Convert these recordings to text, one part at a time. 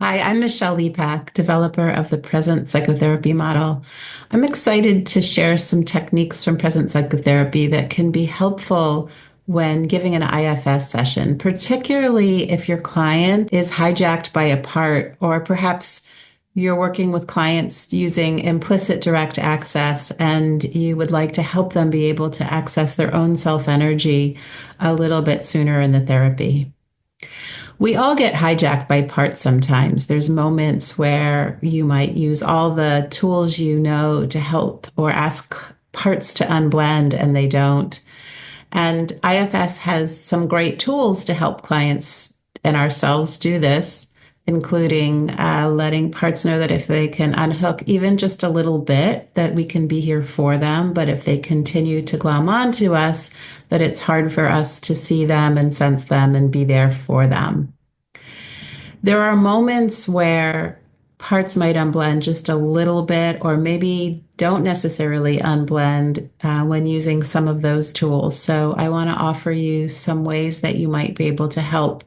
Hi, I'm Michelle Lepak, developer of the Presence Psychotherapy model. I'm excited to share some techniques from Presence Psychotherapy that can be helpful when giving an IFS session, particularly if your client is hijacked by a part, or perhaps you're working with clients using implicit direct access and you would like to help them be able to access their own self energy a little bit sooner in the therapy. We all get hijacked by parts sometimes. There's moments where you might use all the tools you know to help or ask parts to unblend and they don't. And IFS has some great tools to help clients and ourselves do this, including letting parts know that if they can unhook even just a little bit, that we can be here for them. But if they continue to glom onto us, that it's hard for us to see them and sense them and be there for them. There are moments where parts might unblend just a little bit, or maybe don't necessarily unblend when using some of those tools. So, I want to offer you some ways that you might be able to help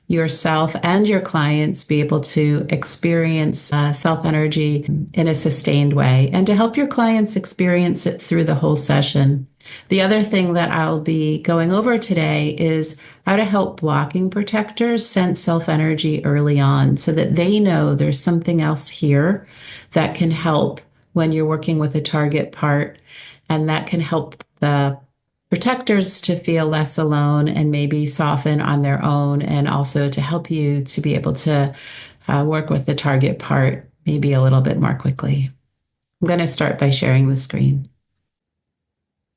yourself and your clients be able to experience self energy in a sustained way and to help your clients experience it through the whole session. The other thing that I'll be going over today is how to help blocking protectors sense self energy early on so that they know there's something else here that can help when you're working with a target part, and that can help the protectors to feel less alone and maybe soften on their own, and also to help you to be able to work with the target part maybe a little bit more quickly. I'm going to start by sharing the screen.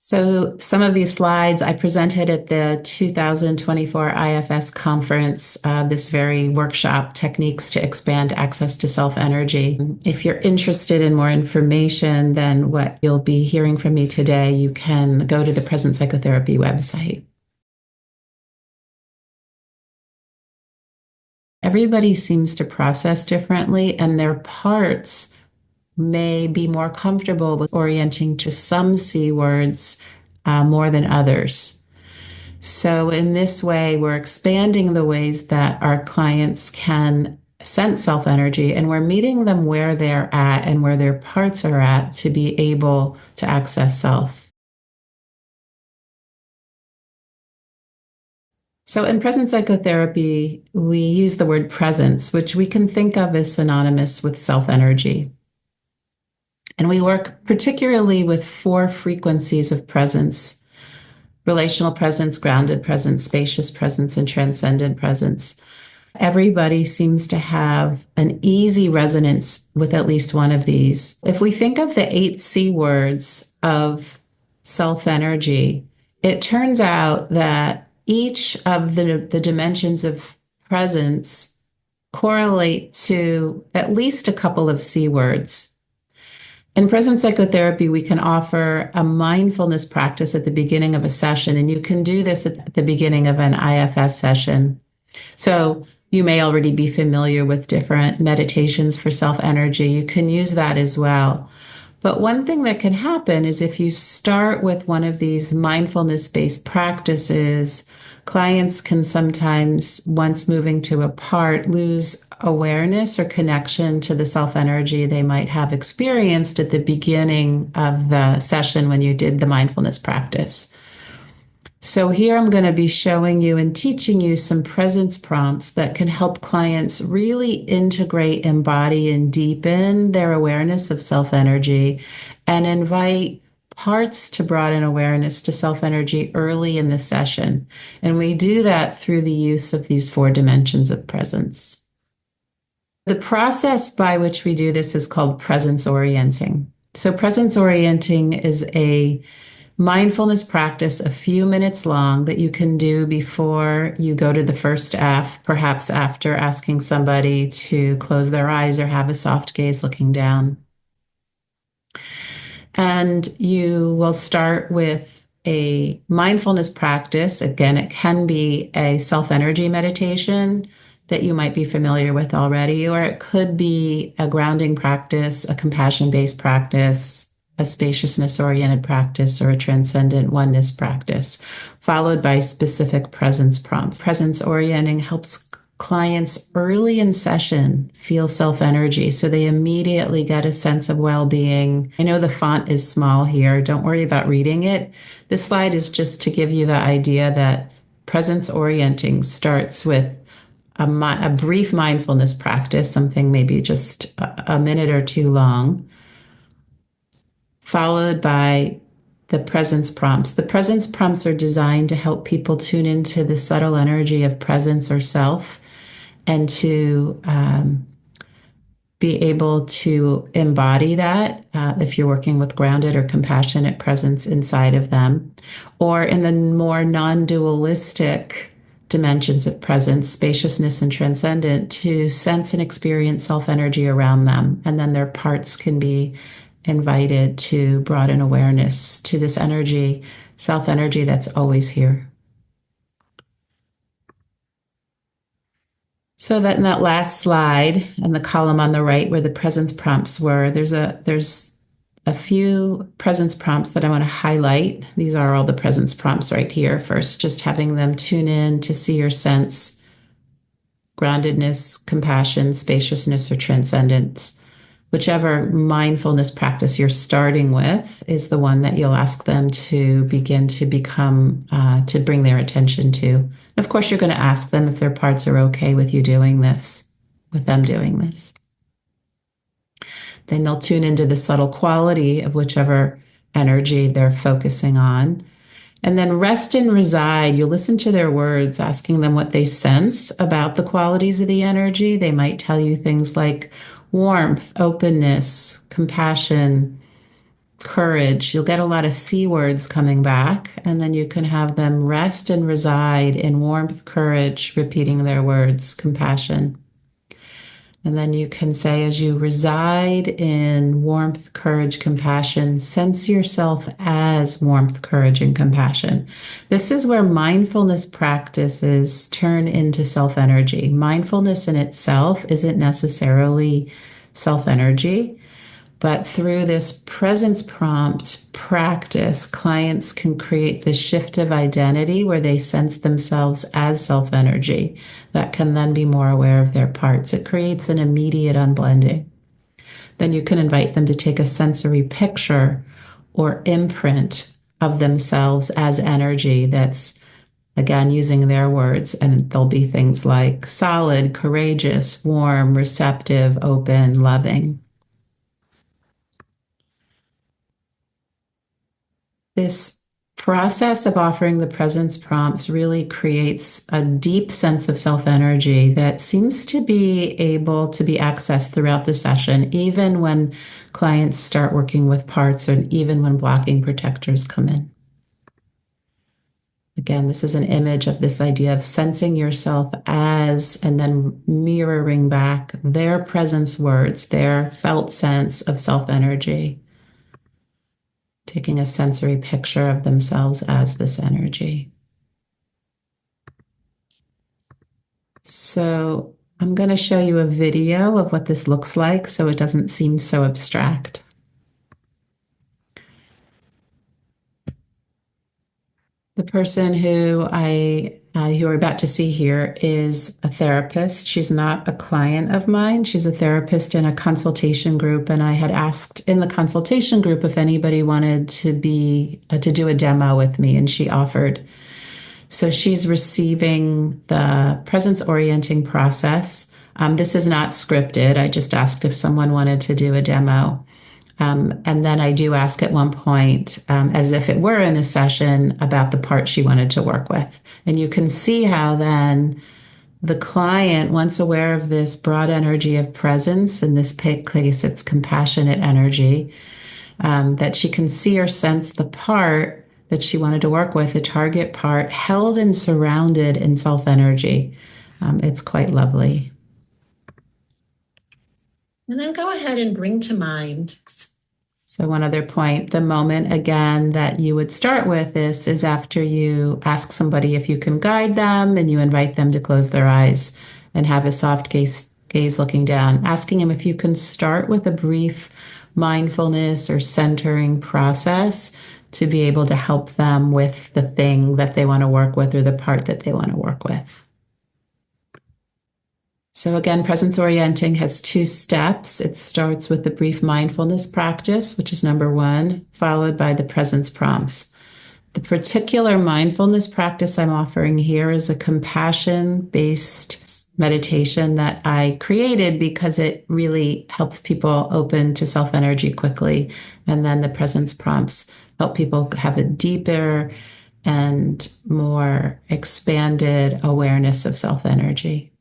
So some of these slides I presented at the 2024 IFS conference, this very workshop, Techniques to Expand Access to Self-Energy. If you're interested in more information than what you'll be hearing from me today, you can go to the Presence Psychotherapy website. Everybody seems to process differently, and their parts may be more comfortable with orienting to some C words more than others. So, in this way, we're expanding the ways that our clients can sense self energy, and we're meeting them where they're at and where their parts are at to be able to access self. So, in present psychotherapy, we use the word presence, which we can think of as synonymous with self energy. And we work particularly with four frequencies of presence: relational presence, grounded presence, spacious presence, and transcendent presence. Everybody seems to have an easy resonance with at least one of these. If we think of the 8 C words of self energy, it turns out that each of the dimensions of presence correlate to at least a couple of C words. In present psychotherapy, we can offer a mindfulness practice at the beginning of a session, and you can do this at the beginning of an IFS session. So you may already be familiar with different meditations for self energy. You can use that as well. But one thing that can happen is if you start with one of these mindfulness based practices, clients can sometimes, once moving to a part, lose awareness or connection to the self energy they might have experienced at the beginning of the session when you did the mindfulness practice. So here I'm going to be showing you and teaching you some presence prompts that can help clients really integrate, embody, and deepen their awareness of self-energy and invite parts to broaden awareness to self-energy early in the session. And we do that through the use of these 4 dimensions of presence. The process by which we do this is called Presence Orienting. So Presence Orienting is a mindfulness practice a few minutes long that you can do before you go to the first F, perhaps after asking somebody to close their eyes or have a soft gaze looking down. And you will start with a mindfulness practice. Again, it can be a self-energy meditation that you might be familiar with already, or it could be a grounding practice, a compassion-based practice, a spaciousness-oriented practice, or a transcendent oneness practice, followed by specific presence prompts. Presence orienting helps clients early in session feel self energy. So they immediately get a sense of well being. I know the font is small here. Don't worry about reading it. This slide is just to give you the idea that presence orienting starts with a brief mindfulness practice, something maybe just a minute or two long, followed by the presence prompts. The presence prompts are designed to help people tune into the subtle energy of presence or self and to be able to embody that if you're working with grounded or compassionate presence inside of them, or in the more non-dualistic dimensions of presence, spaciousness and transcendent, to sense and experience self-energy around them. And then their parts can be invited to broaden awareness to this energy, self-energy that's always here. So that in that last slide and the column on the right where the presence prompts were, there's a few presence prompts that I want to highlight. These are all the presence prompts right here. First, just having them tune in to see or sense groundedness, compassion, spaciousness, or transcendence. Whichever mindfulness practice you're starting with is the one that you'll ask them to begin to become, to bring their attention to. And of course, you're going to ask them if their parts are okay with you doing this, with them doing this. Then they'll tune into the subtle quality of whichever energy they're focusing on. And then rest and reside. You'll listen to their words, asking them what they sense about the qualities of the energy. They might tell you things like warmth, openness, compassion, courage. You'll get a lot of C words coming back, and then you can have them rest and reside in warmth, courage, repeating their words, compassion. And then you can say, as you reside in warmth, courage, compassion, sense yourself as warmth, courage, and compassion. This is where mindfulness practices turn into self-energy. Mindfulness in itself isn't necessarily self-energy, but through this presence prompt practice, clients can create this shift of identity where they sense themselves as self-energy that can then be more aware of their parts. It creates an immediate unblending. Then you can invite them to take a sensory picture or imprint of themselves as energy that's, again, using their words, and there'll be things like solid, courageous, warm, receptive, open, loving. This process of offering the presence prompts really creates a deep sense of self-energy that seems to be able to be accessed throughout the session, even when clients start working with parts and even when blocking protectors come in. Again, this is an image of this idea of sensing yourself as, and then mirroring back their presence words, their felt sense of self-energy. Taking a sensory picture of themselves as this energy. So I'm going to show you a video of what this looks like so it doesn't seem so abstract. The person who you're about to see here is a therapist. She's not a client of mine. She's a therapist in a consultation group, and I had asked in the consultation group if anybody wanted to do a demo with me, and she offered. So she's receiving the presence orienting process. This is not scripted. I just asked if someone wanted to do a demo. And then I do ask at one point, as if it were in a session, about the part she wanted to work with. And you can see how then the client, once aware of this broad energy of presence, in this case, it's compassionate energy, that she can see or sense the part that she wanted to work with, the target part, held and surrounded in self-energy. It's quite lovely. And then go ahead and bring to mind. So one other point, the moment again that you would start with this is after you ask somebody if you can guide them and you invite them to close their eyes and have a soft gaze looking down, asking them if you can start with a brief mindfulness or centering process to be able to help them with the thing that they want to work with or the part that they want to work with. So, again, Presence Orienting has two steps. It starts with the brief mindfulness practice, which is number one, followed by the presence prompts. The particular mindfulness practice I'm offering here is a compassion based meditation that I created because it really helps people open to self energy quickly. And then the presence prompts help people have a deeper and more expanded awareness of self energy.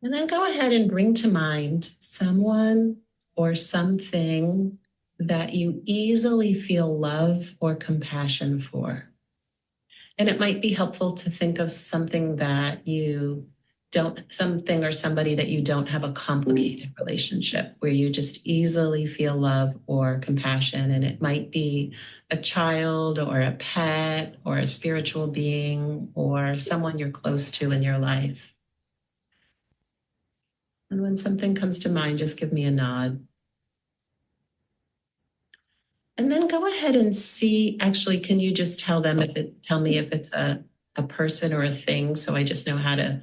And then go ahead and bring to mind someone or something that you easily feel love or compassion for. And it might be helpful to think of something that you don't, something or somebody that you don't have a complicated relationship where you just easily feel love or compassion. And it might be a child or a pet or a spiritual being or someone you're close to in your life. And when something comes to mind, just give me a nod. And then go ahead and see, actually, can you just tell me if it's a person or a thing, so I just know how to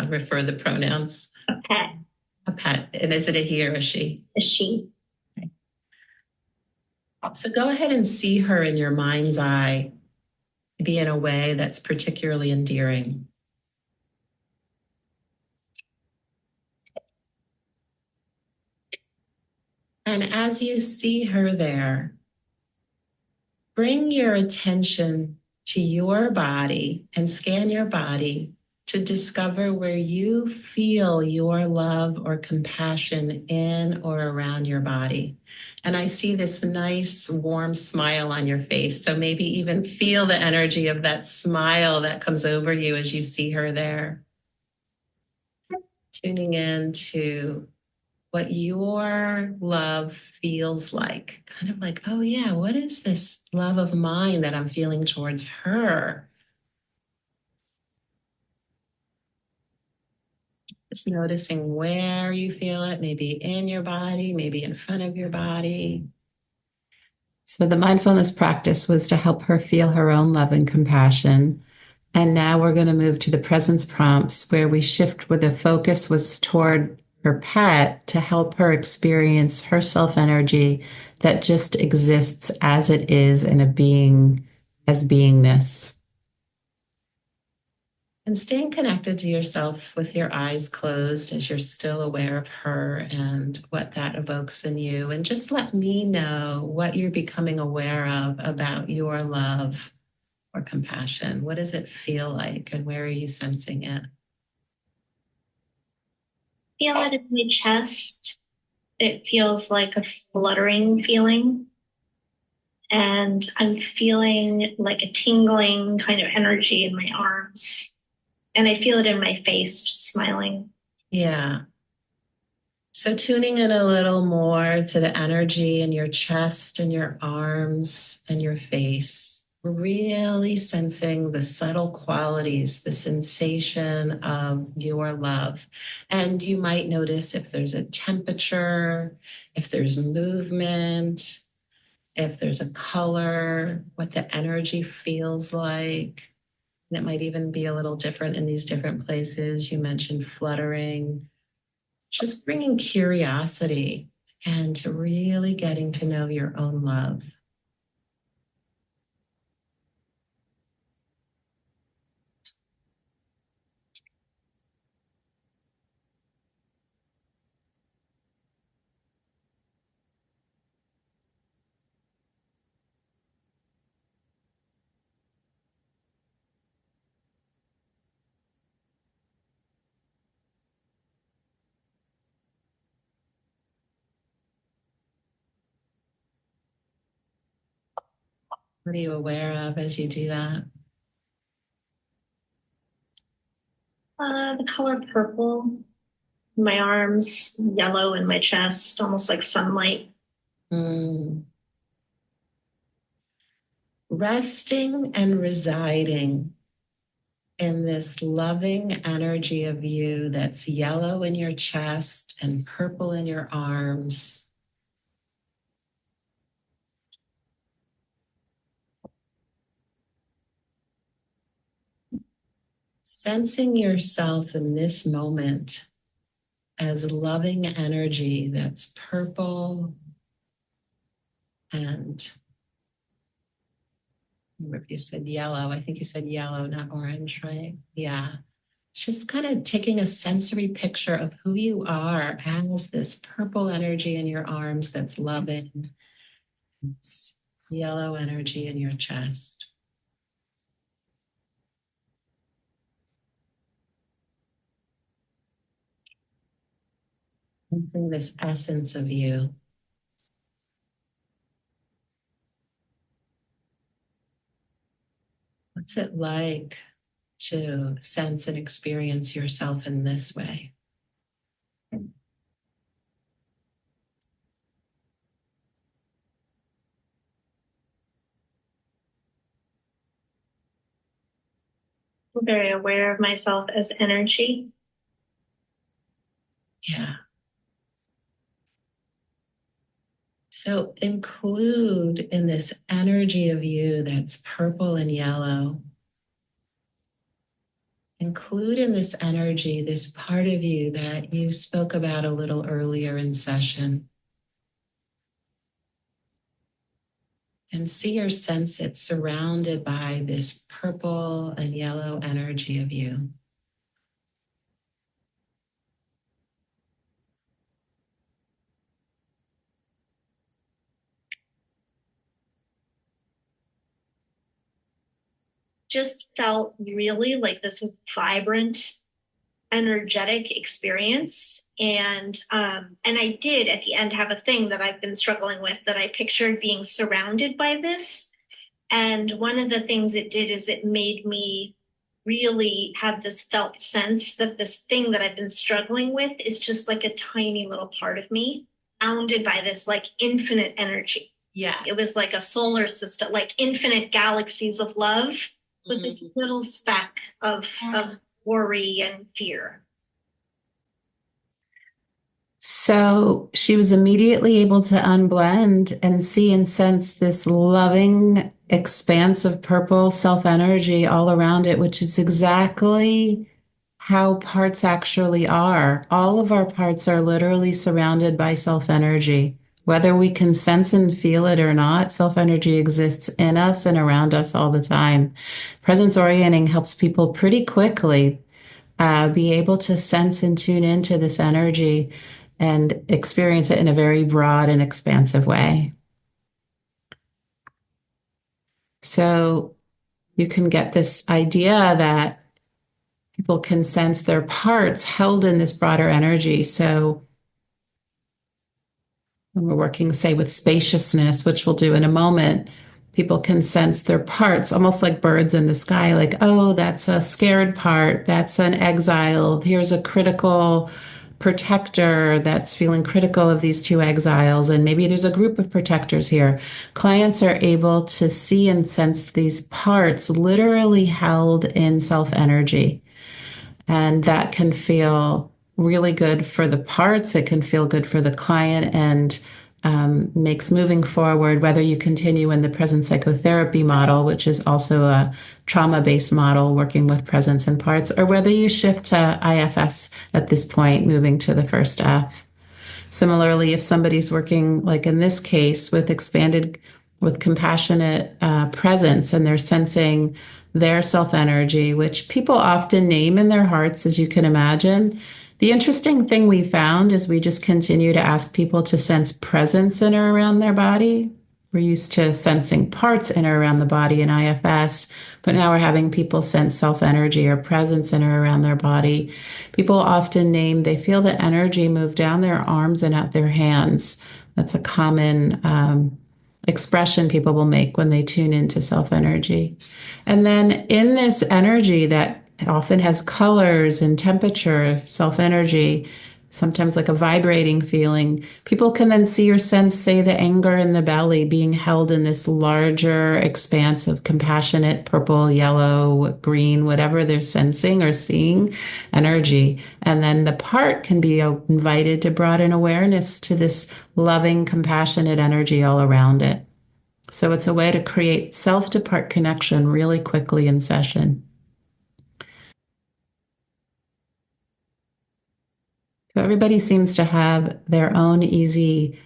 refer the pronouns? A pet. A pet. And is it a he or a she? A she. Okay. So go ahead and see her in your mind's eye, be in a way that's particularly endearing. And as you see her there, bring your attention to your body and scan your body to discover where you feel your love or compassion in or around your body. And I see this nice, warm smile on your face. So maybe even feel the energy of that smile that comes over you as you see her there. Tuning in to what your love feels like. Kind of like, oh, yeah, what is this love of mine that I'm feeling towards her? Just noticing where you feel it, maybe in your body, maybe in front of your body. So the mindfulness practice was to help her feel her own love and compassion. And now we're going to move to the presence prompts where we shift where the focus was toward her pet to help her experience her self energy that just exists as it is in a being as beingness. And staying connected to yourself with your eyes closed as you're still aware of her and what that evokes in you. And just let me know what you're becoming aware of about your love or compassion. What does it feel like and where are you sensing it? Feel it in my chest. It feels like a fluttering feeling. And I'm feeling like a tingling kind of energy in my arms. And I feel it in my face, just smiling. Yeah. So tuning in a little more to the energy in your chest and your arms and your face, really sensing the subtle qualities, the sensation of your love. And you might notice if there's a temperature, if there's movement, if there's a color, what the energy feels like. And it might even be a little different in these different places. You mentioned fluttering, just bringing curiosity and to really getting to know your own love. What are you aware of as you do that? The color purple in my arms, yellow in my chest, almost like sunlight. Mm. Resting and residing in this loving energy of you that's yellow in your chest and purple in your arms. sensing yourself in this moment as loving energy that's purple and if you said yellow, I think you said yellow, not orange, right? Yeah. Just kind of taking a sensory picture of who you are as this purple energy in your arms that's loving, it's yellow energy in your chest. Sensing this essence of you. What's it like to sense and experience yourself in this way? I'm very aware of myself as energy. Yeah. So include in this energy of you that's purple and yellow, include in this energy this part of you that you spoke about a little earlier in session. And see or sense it surrounded by this purple and yellow energy of you. Just felt really like this vibrant, energetic experience. And I did at the end have a thing that I've been struggling with that I pictured being surrounded by this. And one of the things it did is it made me really have this felt sense that this thing that I've been struggling with is just like a tiny little part of me, surrounded by this like infinite energy. Yeah. It was like a solar system, like infinite galaxies of love with this little speck of worry and fear. So she was immediately able to unblend and see and sense this loving expanse of purple self energy all around it, which is exactly how parts actually are. All of our parts are literally surrounded by self energy. Whether we can sense and feel it or not, self energy exists in us and around us all the time. Presence orienting helps people pretty quickly be able to sense and tune into this energy and experience it in a very broad and expansive way. So you can get this idea that people can sense their parts held in this broader energy. So when we're working, say, with spaciousness, which we'll do in a moment, people can sense their parts almost like birds in the sky, like, oh, that's a scared part, that's an exile, here's a critical protector that's feeling critical of these two exiles, and maybe there's a group of protectors here. Clients are able to see and sense these parts literally held in self energy. And that can feel really good for the parts. It can feel good for the client and makes moving forward, whether you continue in the presence psychotherapy model, which is also a trauma-based model working with presence and parts, or whether you shift to IFS at this point, moving to the first F. Similarly, if somebody's working, like in this case, with compassionate presence, and they're sensing their self energy, which people often name in their hearts, as you can imagine. The interesting thing we found is we just continue to ask people to sense presence in or around their body. We're used to sensing parts in or around the body in IFS, but now we're having people sense self energy or presence in or around their body. People often they feel the energy move down their arms and out their hands. That's a common expression people will make when they tune into self energy. And then in this energy that often has colors and temperature, self energy, sometimes like a vibrating feeling, people can then see or sense, say, the anger in the belly being held in this larger expanse of compassionate purple, yellow, green, whatever they're sensing or seeing energy. And then the part can be invited to broaden awareness to this loving, compassionate energy all around it. So it's a way to create self to part connection really quickly in session. So everybody seems to have their own easy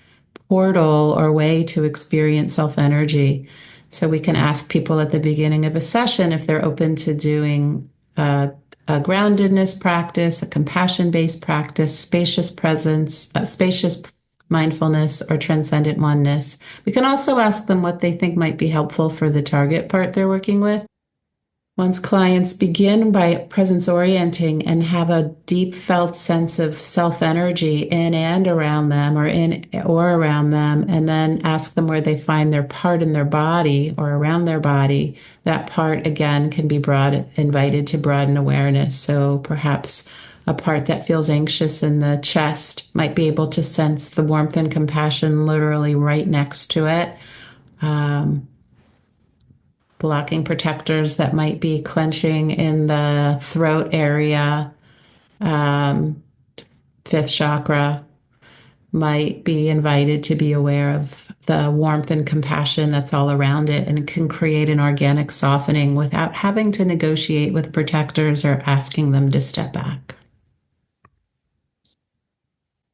portal or way to experience self energy. So we can ask people at the beginning of a session if they're open to doing a groundedness practice, a compassion based practice, spacious presence, spacious mindfulness, or transcendent oneness. We can also ask them what they think might be helpful for the target part they're working with. Once clients begin by presence orienting and have a deep felt sense of self energy in and around them or in or around them, and then ask them where they find their part in their body or around their body, that part again can be invited to broaden awareness. So perhaps a part that feels anxious in the chest might be able to sense the warmth and compassion literally right next to it. Um, Blocking protectors that might be clenching in the throat area, um, fifth chakra, might be invited to be aware of the warmth and compassion that's all around it and can create an organic softening without having to negotiate with protectors or asking them to step back.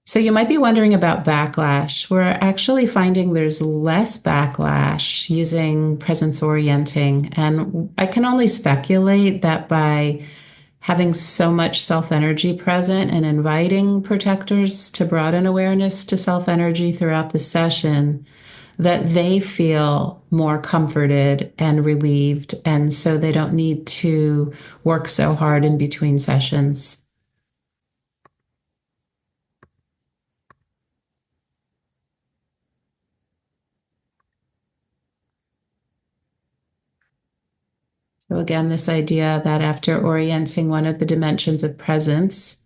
So you might be wondering about backlash. We're actually finding there's less backlash using presence orienting. And I can only speculate that by having so much self energy present and inviting protectors to broaden awareness to self energy throughout the session, that they feel more comforted and relieved. And so they don't need to work so hard in between sessions. So, again, this idea that after orienting one of the dimensions of presence,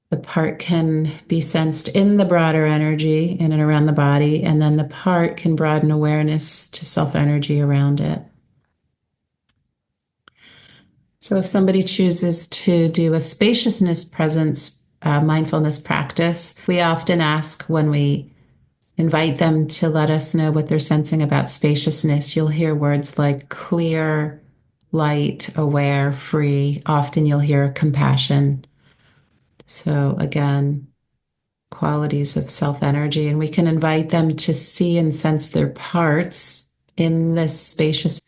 the part can be sensed in the broader energy in and around the body, and then the part can broaden awareness to self energy around it. So, if somebody chooses to do a spaciousness presence mindfulness practice, we often ask when we invite them to let us know what they're sensing about spaciousness. You'll hear words like clear, light, aware, free. Often you'll hear compassion. So, again, qualities of self energy. And we can invite them to see and sense their parts in this spacious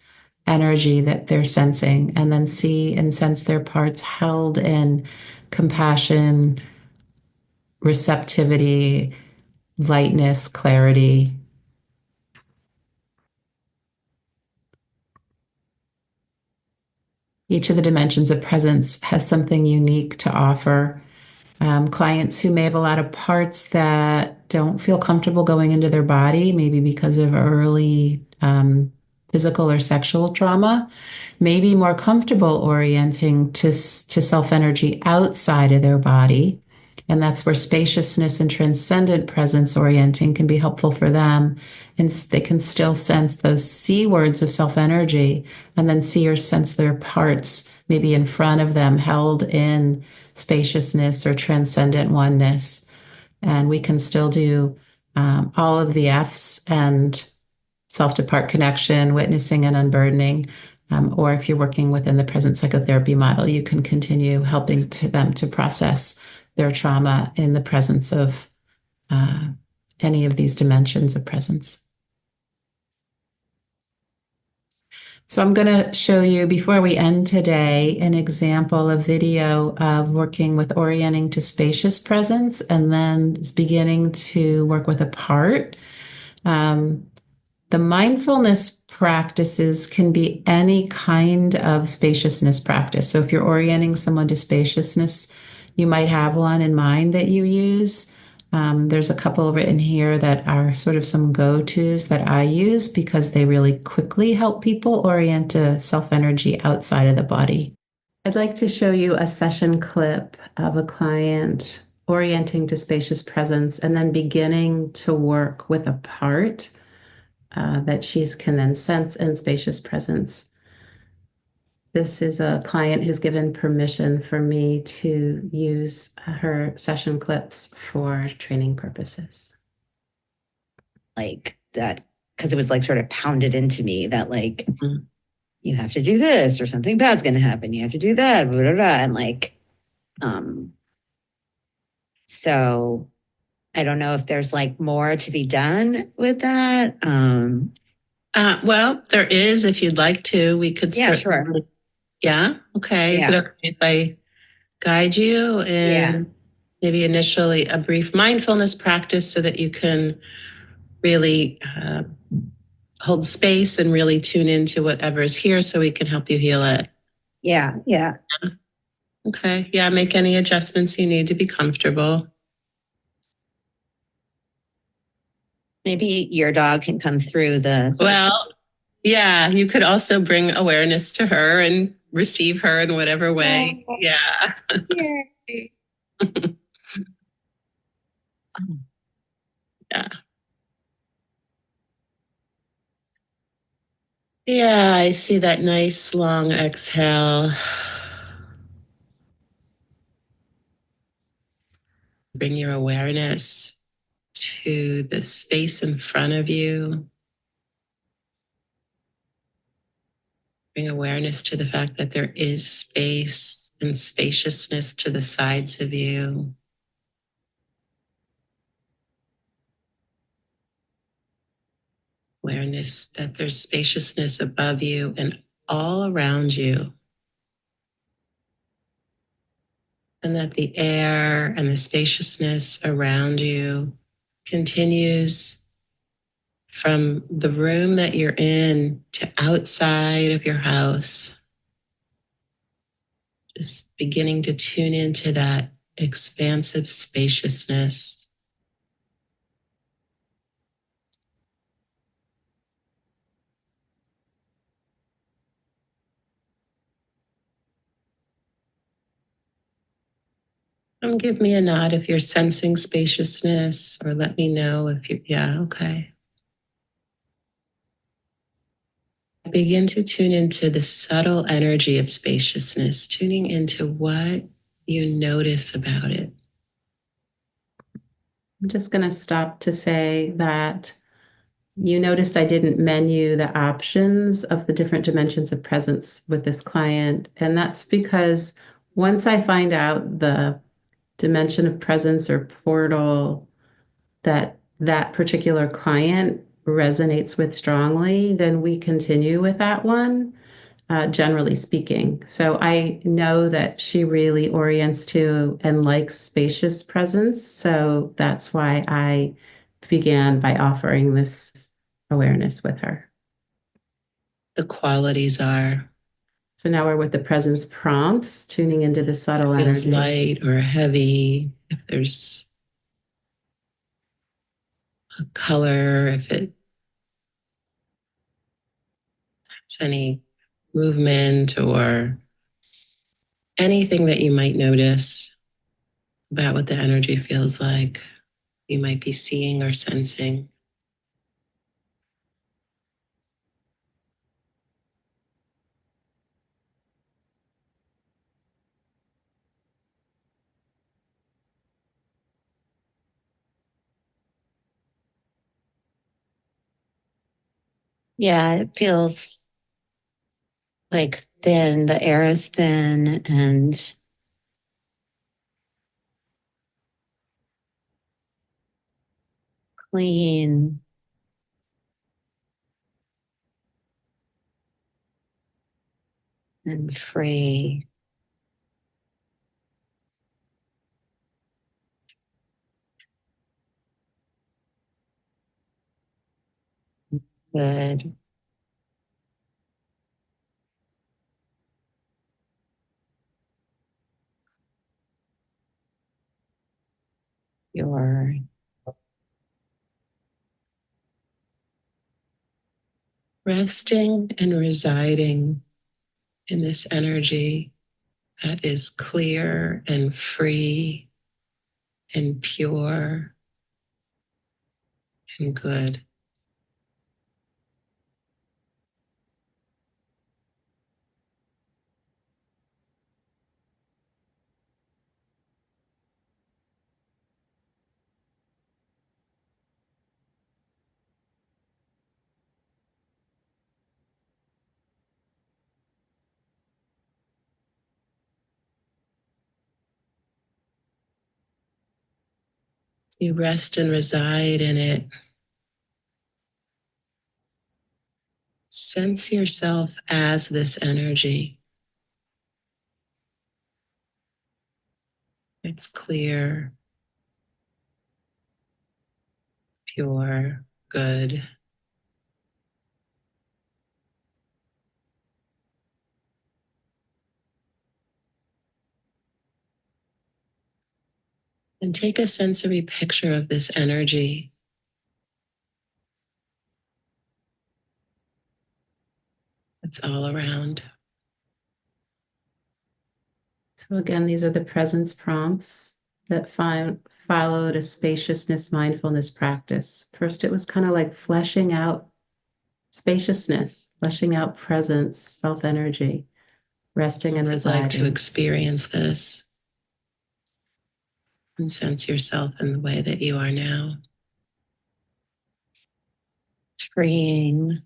energy that they're sensing, and then see and sense their parts held in compassion, receptivity, lightness, clarity. Each of the dimensions of presence has something unique to offer. Clients who may have a lot of parts that don't feel comfortable going into their body, maybe because of early physical or sexual trauma, may be more comfortable orienting to self energy outside of their body. And that's where spaciousness and transcendent presence orienting can be helpful for them. And they can still sense those C words of self energy and then see or sense their parts maybe in front of them, held in spaciousness or transcendent oneness. And we can still do all of the F's and self to part connection, witnessing, and unburdening. Or if you're working within the present psychotherapy model, you can continue helping them to process their trauma in the presence of any of these dimensions of presence. So I'm going to show you, before we end today, an example, a video of working with orienting to spacious presence and then beginning to work with a part. The mindfulness practices can be any kind of spaciousness practice. So if you're orienting someone to spaciousness, you might have one in mind that you use. There's a couple written here that are sort of some go-tos that I use because they really quickly help people orient to self-energy outside of the body. I'd like to show you a session clip of a client orienting to spacious presence and then beginning to work with a part that she can then sense in spacious presence. This is a client who's given permission for me to use her session clips for training purposes. Like that, because it was like sort of pounded into me that like, you have to do this or something bad's going to happen. You have to do that, blah, blah, blah. And like, So I don't know if there's like more to be done with that. Well, there is, if you'd like to, we could Yeah, sure. certainly. Yeah. Okay. Is it Yeah. okay if I guide you Yeah. in maybe initially a brief mindfulness practice so that you can really hold space and really tune into whatever is here so we can help you heal it? Yeah. Yeah. Okay. Yeah. Make any adjustments you need to be comfortable. Maybe your dog can come through the. Well, yeah, you could also bring awareness to her and receive her in whatever way. Oh, Yeah. yay. Yeah. Yeah, I see that nice long exhale. Bring your awareness to the space in front of you. Bring awareness to the fact that there is space and spaciousness to the sides of you. Awareness that there's spaciousness above you and all around you. And that the air and the spaciousness around you continues from the room that you're in to outside of your house. Just beginning to tune into that expansive spaciousness. And give me a nod if you're sensing spaciousness, or let me know if you, yeah, okay. Begin to tune into the subtle energy of spaciousness, tuning into what you notice about it. I'm just going to stop to say that you noticed I didn't menu the options of the different dimensions of presence with this client. And that's because once I find out the dimension of presence or portal that that particular client resonates with strongly, then we continue with that one, generally speaking. So I know that she really orients to and likes spacious presence. So that's why I began by offering this awareness with her. The qualities are. So now we're with the presence prompts, tuning into the subtle Feels energy. light or heavy, if there's a color, if it has any movement or anything that you might notice about what the energy feels like, you might be seeing or sensing. Yeah, it feels like thin. The air is thin and clean. And free. Good. You're resting and residing in this energy that is clear and free and pure and good. You rest and reside in it. Sense yourself as this energy. It's clear, pure, good. And take a sensory picture of this energy. It's all around. So again, these are the presence prompts that followed a spaciousness mindfulness practice. First, it was kind of like fleshing out spaciousness, fleshing out presence, self-energy, resting and What's it like to residing. experience this and sense yourself in the way that you are now? Freeing,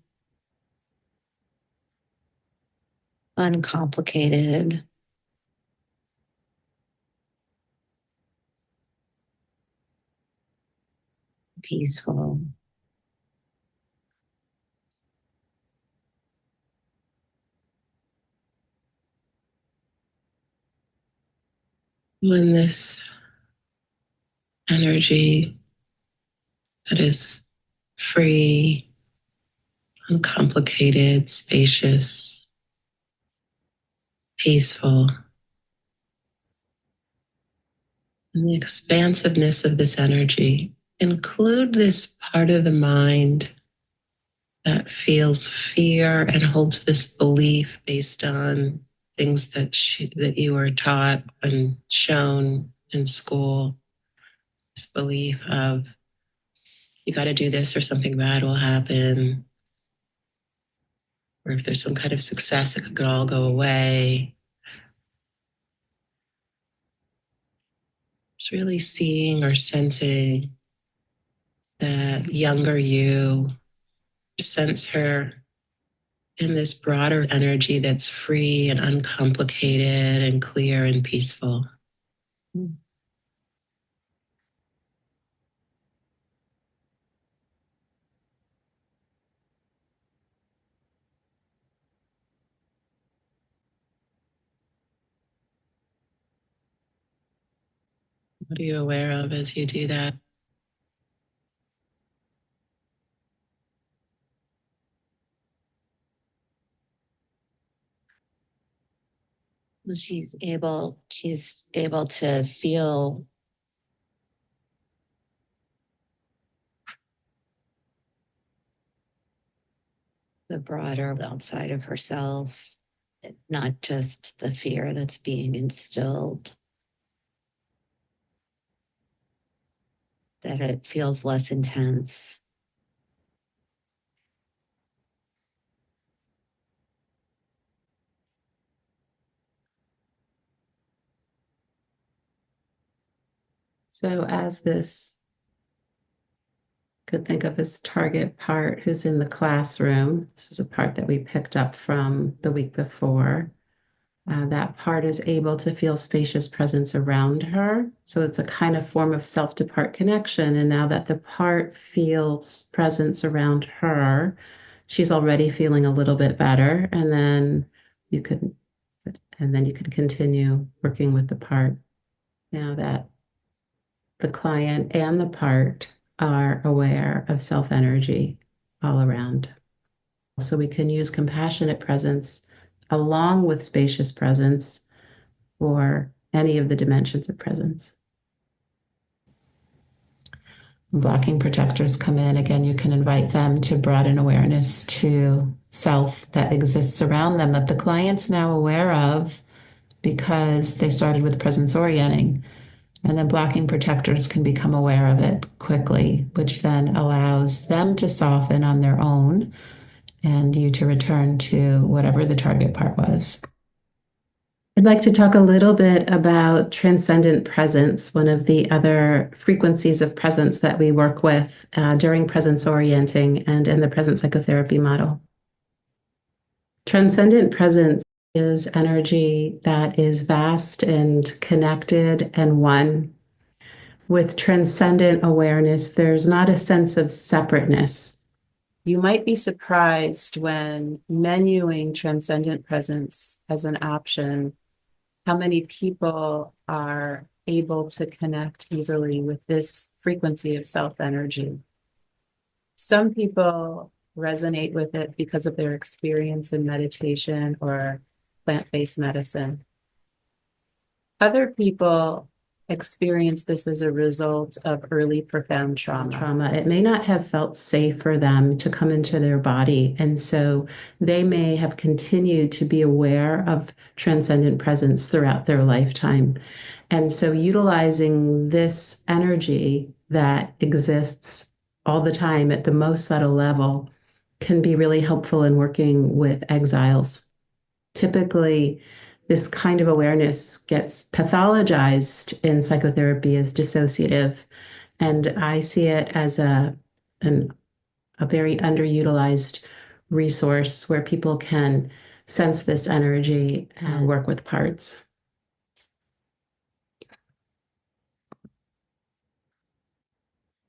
uncomplicated, peaceful. When this energy that is free, uncomplicated, spacious, peaceful, and the expansiveness of this energy, include this part of the mind that feels fear and holds this belief based on things that you were taught and shown in school. This belief of you got to do this or something bad will happen, or if there's some kind of success, it could all go away. It's really seeing or sensing that younger you, sense her in this broader energy that's free and uncomplicated and clear and peaceful. What are you aware of as you do that? She's able to feel the broader outside of herself, not just the fear that's being instilled, that it feels less intense. So as this could think of as target part who's in the classroom, this is a part that we picked up from the week before. That part is able to feel spacious presence around her. So it's a kind of form of self-to-part connection. And now that the part feels presence around her, she's already feeling a little bit better. You could and then you could continue working with the part. Now that the client and the part are aware of self-energy all around. So we can use compassionate presence along with spacious presence for any of the dimensions of presence. Blocking protectors come in. Again, you can invite them to broaden awareness to self that exists around them that the client's now aware of because they started with presence orienting. And then blocking protectors can become aware of it quickly, which then allows them to soften on their own and you to return to whatever the target part was. I'd like to talk a little bit about transcendent presence, one of the other frequencies of presence that we work with during presence orienting and in the present psychotherapy model. Transcendent presence is energy that is vast and connected and one. With transcendent awareness, there's not a sense of separateness. You might be surprised when menuing transcendent presence as an option, how many people are able to connect easily with this frequency of self energy. Some people resonate with it because of their experience in meditation or plant-based medicine. Other people experience this as a result of early profound trauma. It may not have felt safe for them to come into their body. And so they may have continued to be aware of transcendent presence throughout their lifetime. And so utilizing this energy that exists all the time at the most subtle level can be really helpful in working with exiles. Typically, this kind of awareness gets pathologized in psychotherapy as dissociative. And I see it as a very underutilized resource where people can sense this energy and work with parts.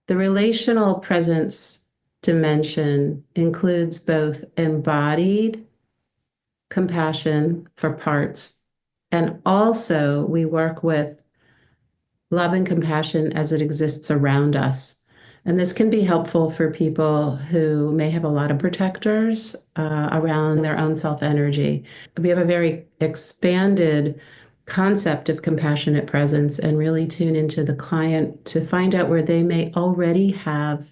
The relational presence dimension includes both embodied compassion for parts, and also we work with love and compassion as it exists around us. And this can be helpful for people who may have a lot of protectors around their own self energy. We have a very expanded concept of compassionate presence and really tune into the client to find out where they may already have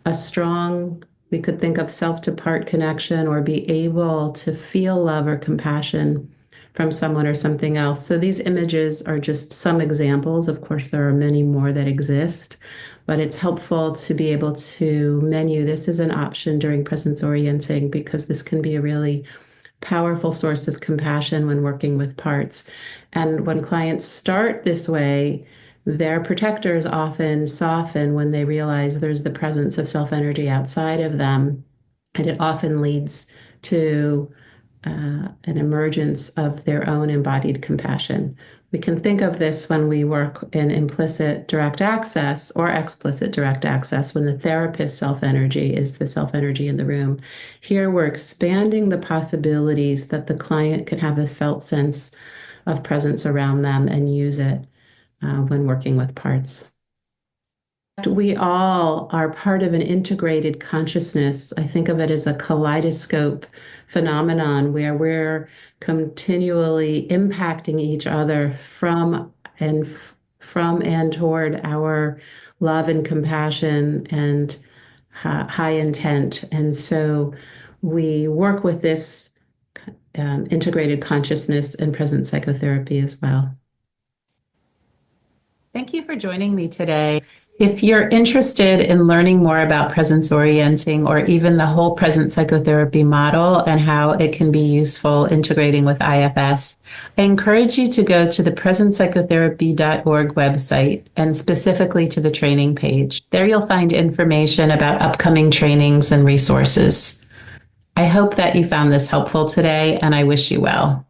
a strong, we could think of self to part connection or be able to feel love or compassion from someone or something else. So these images are just some examples. Of course, there are many more that exist, but it's helpful to be able to menu this as an option during presence orienting because this can be a really powerful source of compassion when working with parts. And when clients start this way, their protectors often soften when they realize there's the presence of self energy outside of them. And it often leads to an emergence of their own embodied compassion. We can think of this when we work in implicit direct access or explicit direct access, when the therapist's self energy is the self energy in the room. Here, we're expanding the possibilities that the client can have a felt sense of presence around them and use it when working with parts. We all are part of an integrated consciousness. I think of it as a kaleidoscope phenomenon where we're continually impacting each other from and toward our love and compassion and high intent. And so we work with this integrated consciousness in present psychotherapy as well. Thank you for joining me today. If you're interested in learning more about presence orienting or even the whole present psychotherapy model and how it can be useful integrating with IFS, I encourage you to go to the presencepsychotherapy.org website and specifically to the training page. There you'll find information about upcoming trainings and resources. I hope that you found this helpful today, and I wish you well.